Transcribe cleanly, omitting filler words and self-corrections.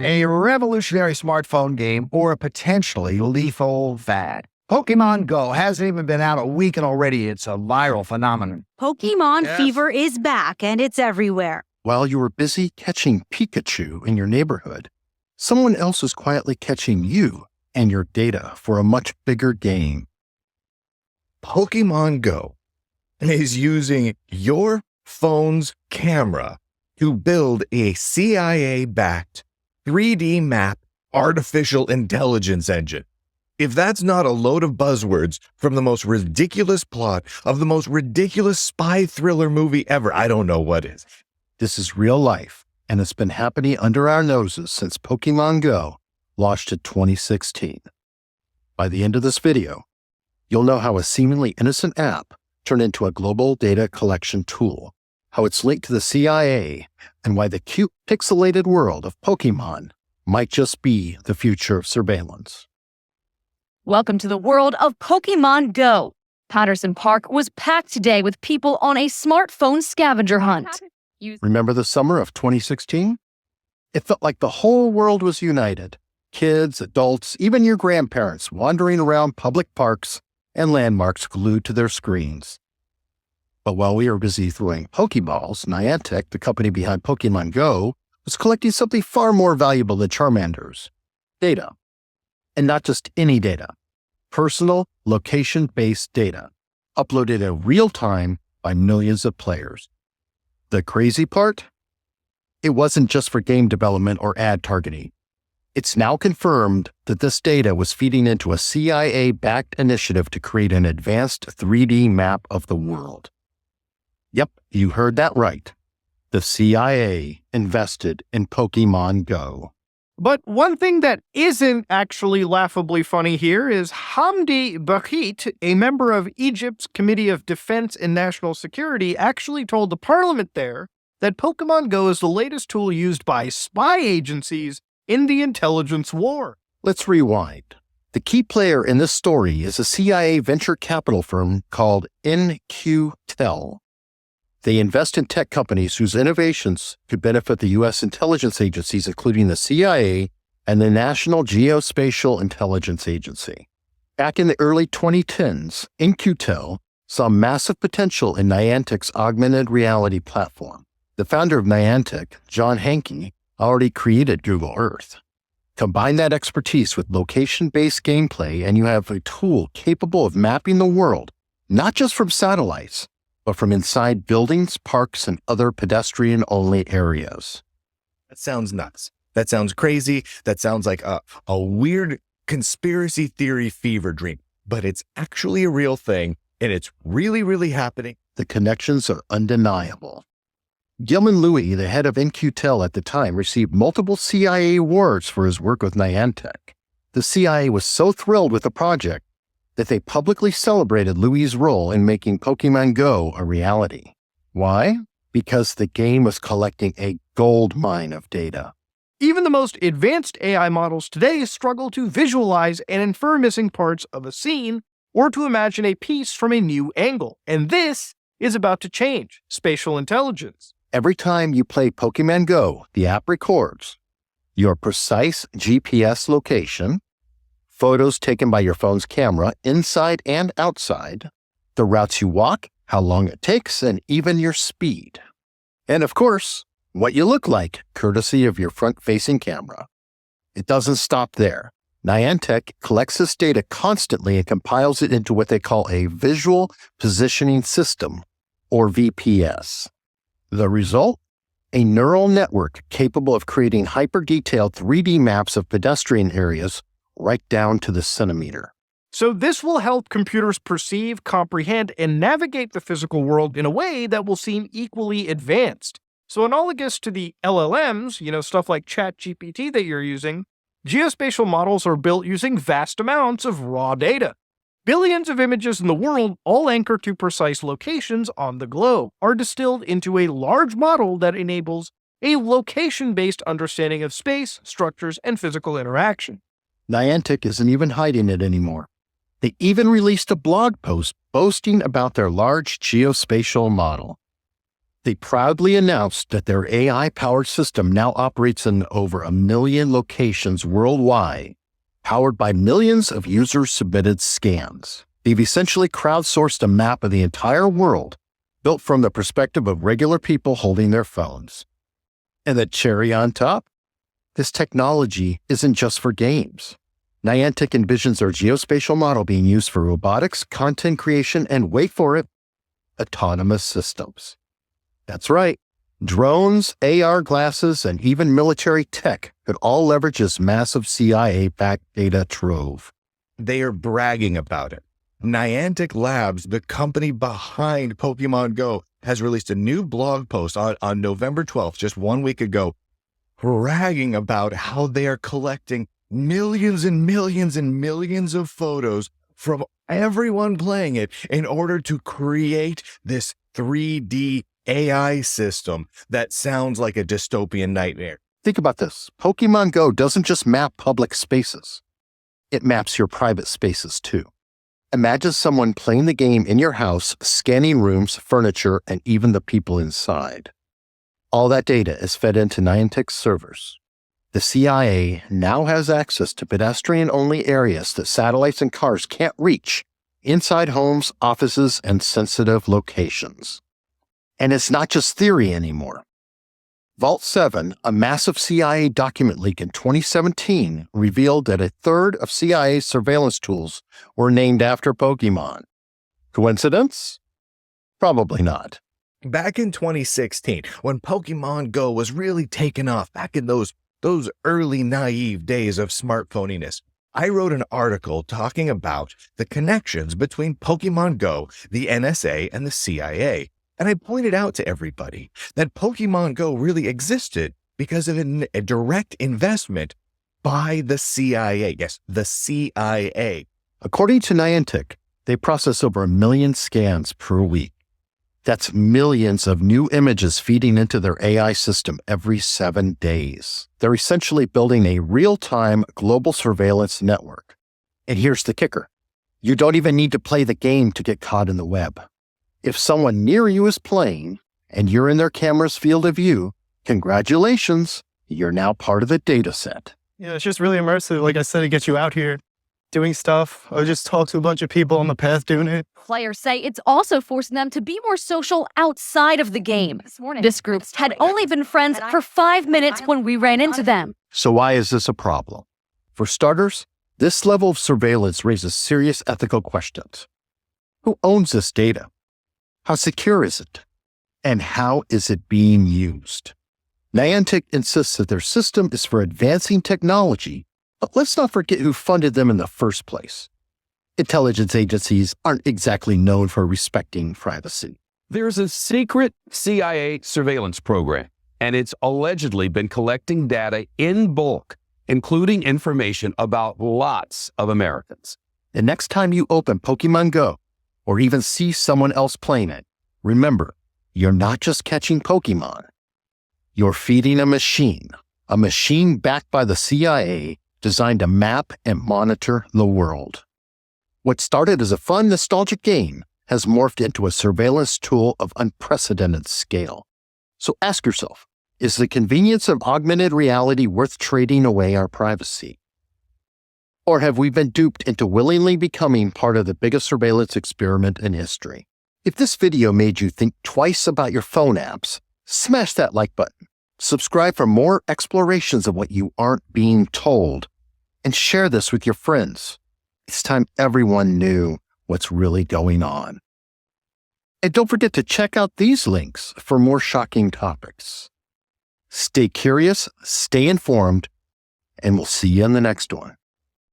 A revolutionary smartphone game or a potentially lethal fad. Pokémon Go hasn't even been out a week and already it's a viral phenomenon. Pokemon fever is back and it's everywhere. While you were busy catching Pikachu in your neighborhood, someone else is quietly catching you and your data for a much bigger game. Pokémon Go is using your phone's camera to build a CIA-backed 3D map artificial intelligence engine. If that's not a load of buzzwords from the most ridiculous plot of the most ridiculous spy thriller movie ever, I don't know what is. This is real life, and it's been happening under our noses since Pokémon Go launched in 2016. By the end of this video, you'll know how a seemingly innocent app turned into a global data collection tool, how it's linked to the CIA, and why the cute pixelated world of Pokémon might just be the future of surveillance. Welcome to the world of Pokemon Go. Patterson Park was packed today with people on a smartphone scavenger hunt. Remember the summer of 2016? It felt like the whole world was united. Kids, adults, even your grandparents wandering around public parks and landmarks glued to their screens. But while we were busy throwing Pokeballs, Niantic, the company behind Pokemon Go, was collecting something far more valuable than Charmander's: data. And not just any data. Personal, location-based data, uploaded in real time by millions of players. The crazy part? It wasn't just for game development or ad targeting. It's now confirmed that this data was feeding into a CIA-backed initiative to create an advanced 3D map of the world. Yep, you heard that right. The CIA invested in Pokemon Go. But one thing that isn't actually laughably funny here is Hamdi Bakhit, a member of Egypt's Committee of Defense and National Security, actually told the parliament there that Pokemon Go is the latest tool used by spy agencies in the intelligence war. Let's rewind. The key player in this story is a CIA venture capital firm called In-Q-Tel. They invest in tech companies whose innovations could benefit the U.S. intelligence agencies, including the CIA and the National Geospatial Intelligence Agency. Back in the early 2010s, In-Q-Tel saw massive potential in Niantic's augmented reality platform. The founder of Niantic, John Hanke, already created Google Earth. Combine that expertise with location-based gameplay, and you have a tool capable of mapping the world, not just from satellites, but from inside buildings, parks, and other pedestrian-only areas. That sounds nuts. That sounds crazy. That sounds like a weird conspiracy theory fever dream. But it's actually a real thing, and it's really, really happening. The connections are undeniable. Gilman Louis, the head of In-Q-Tel at the time, received multiple CIA awards for his work with Niantic. The CIA was so thrilled with the project that they publicly celebrated Louis' role in making Pokemon Go a reality. Why? Because the game was collecting a gold mine of data. Even the most advanced AI models today struggle to visualize and infer missing parts of a scene or to imagine a piece from a new angle. And this is about to change. Spatial intelligence. Every time you play Pokemon Go, the app records your precise GPS location, photos taken by your phone's camera inside and outside, the routes you walk, how long it takes, and even your speed. And of course, what you look like, courtesy of your front-facing camera. It doesn't stop there. Niantic collects this data constantly and compiles it into what they call a Visual Positioning System, or VPS. The result? A neural network capable of creating hyper-detailed 3D maps of pedestrian areas right down to the centimeter. So this will help computers perceive, comprehend, and navigate the physical world in a way that will seem equally advanced. So analogous to the LLMs, stuff like ChatGPT that you're using, geospatial models are built using vast amounts of raw data. Billions of images in the world, all anchored to precise locations on the globe, are distilled into a large model that enables a location-based understanding of space, structures, and physical interaction. Niantic isn't even hiding it anymore. They even released a blog post boasting about their large geospatial model. They proudly announced that their AI-powered system now operates in over 1 million locations worldwide, powered by millions of user-submitted scans. They've essentially crowdsourced a map of the entire world, built from the perspective of regular people holding their phones. And the cherry on top? This technology isn't just for games. Niantic envisions their geospatial model being used for robotics, content creation, and wait for it, autonomous systems. That's right. Drones, AR glasses, and even military tech could all leverage this massive CIA-backed data trove. They are bragging about it. Niantic Labs, the company behind Pokémon Go, has released a new blog post on November 12th, just 1 week ago, bragging about how they are collecting millions and millions and millions of photos from everyone playing it in order to create this 3D AI system that sounds like a dystopian nightmare. Think about this. Pokémon Go doesn't just map public spaces. It maps your private spaces too. Imagine someone playing the game in your house, scanning rooms, furniture, and even the people inside. All that data is fed into Niantic's servers. The CIA now has access to pedestrian-only areas that satellites and cars can't reach, inside homes, offices, and sensitive locations. And it's not just theory anymore. Vault 7, a massive CIA document leak in 2017, revealed that a third of CIA's surveillance tools were named after Pokémon. Coincidence? Probably not. Back in 2016, when Pokémon Go was really taking off, back in those early naive days of smartphoniness, I wrote an article talking about the connections between Pokémon Go, the NSA, and the CIA. And I pointed out to everybody that Pokémon Go really existed because of a direct investment by the CIA. Yes, the CIA. According to Niantic, they process over 1 million scans per week. That's millions of new images feeding into their AI system every 7 days. They're essentially building a real-time global surveillance network. And here's the kicker. You don't even need to play the game to get caught in the web. If someone near you is playing and you're in their camera's field of view, congratulations, you're now part of the data set. Yeah, it's just really immersive. Like I said, it gets you out here doing stuff. I just talk to a bunch of people on the path doing it. Players say it's also forcing them to be more social outside of the game. This group had only been friends for 5 minutes when we ran into them. So why is this a problem? For starters, this level of surveillance raises serious ethical questions. Who owns this data? How secure is it? And how is it being used? Niantic insists that their system is for advancing technology, but let's not forget who funded them in the first place. Intelligence agencies aren't exactly known for respecting privacy. There's a secret CIA surveillance program, and it's allegedly been collecting data in bulk, including information about lots of Americans. The next time you open Pokémon Go, or even see someone else playing it, remember, you're not just catching Pokémon. You're feeding a machine backed by the CIA designed to map and monitor the world. What started as a fun, nostalgic game has morphed into a surveillance tool of unprecedented scale. So ask yourself, is the convenience of augmented reality worth trading away our privacy? Or have we been duped into willingly becoming part of the biggest surveillance experiment in history? If this video made you think twice about your phone apps, smash that like button, subscribe for more explorations of what you aren't being told, and share this with your friends. It's time everyone knew what's really going on. And don't forget to check out these links for more shocking topics. Stay curious, stay informed, and we'll see you in the next one.